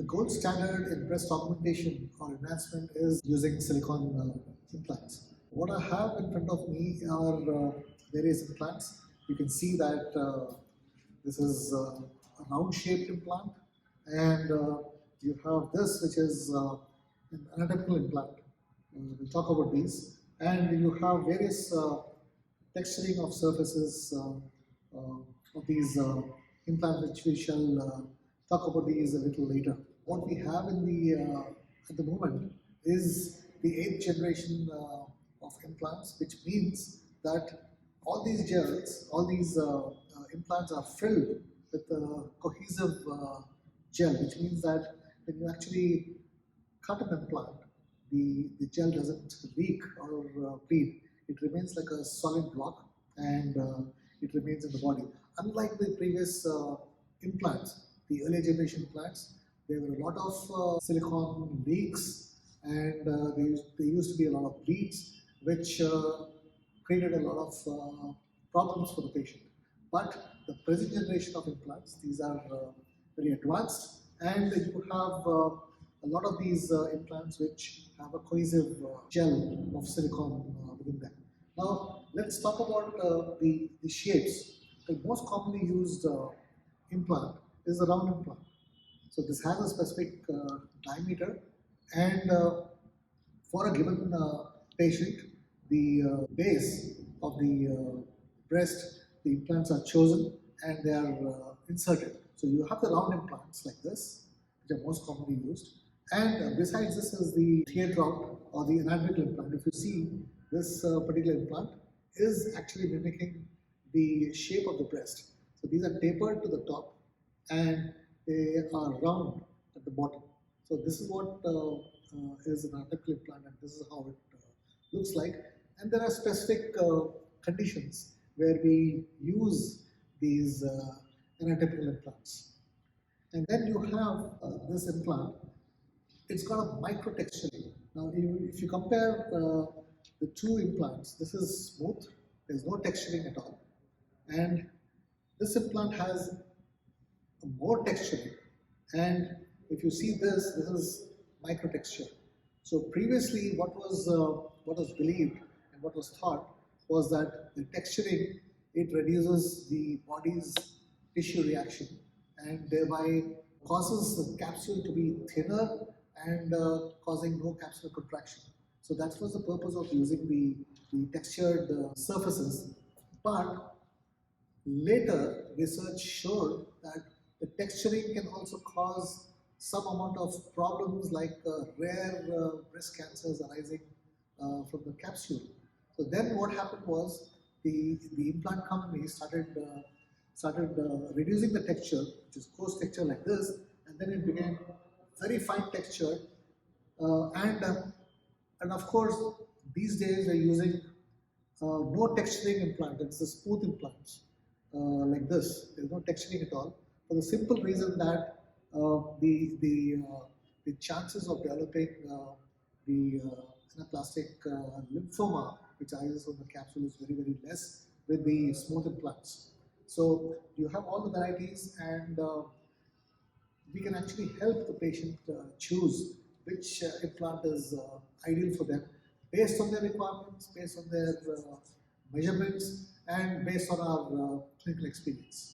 gold standard in breast augmentation or enhancement is using silicone implants. What I have in front of me are various implants. You can see that this is a round shaped implant, and you have this which is an anatomical implant. We'll talk about these, and you have various texturing of surfaces of these implants, which we shall talk about these a little later. What we have in the at the moment is the 8th generation of implants, which means that all these gels, all these implants are filled with a cohesive gel, which means that when you actually cut an implant, the gel doesn't leak or bleed. It remains like a solid block, and it remains in the body. Unlike the previous implants, the earlier generation implants, there were a lot of silicone leaks, and there used to be a lot of bleeds, which created a lot of problems for the patient. But the present generation of implants, these are very advanced, and you have a lot of these implants which have a cohesive gel of silicone within them. Now, let's talk about the shapes. The most commonly used implant is the round implant. So this has a specific diameter, and for a given patient, the base of the breast, the implants are chosen and they are inserted. So you have the round implants like this, which are most commonly used. And besides this is the teardrop or the anatomical implant. If you see, this particular implant is actually mimicking the shape of the breast. So these are tapered to the top and they are round at the bottom. So this is what is an anatomical implant, and this is how it looks like. And there are specific conditions where we use these anatomical implants. And then you have this implant. It's got a micro texturing. Now, if you compare the two implants, this is smooth. There's no texturing at all. And this implant has more texturing. And if you see this, this is micro texture. So previously, what was believed and what was thought was that the texturing, it reduces the body's tissue reaction and thereby causes the capsule to be thinner and causing no capsular contraction. So that was the purpose of using the textured surfaces. But later research showed that the texturing can also cause some amount of problems like rare breast cancers arising from the capsule. So then what happened was the implant company started reducing the texture, which is coarse texture like this, and then it became very fine texture, and of course these days we're using no texturing implant. It's the smooth implants like this. There's no texturing at all, for the simple reason that the chances of developing the anaplastic lymphoma, which arises from the capsule, is very, very less with the smooth implants. So you have all the varieties, and we can actually help the patient choose which implant is ideal for them based on their requirements, based on their measurements, and based on our clinical experience.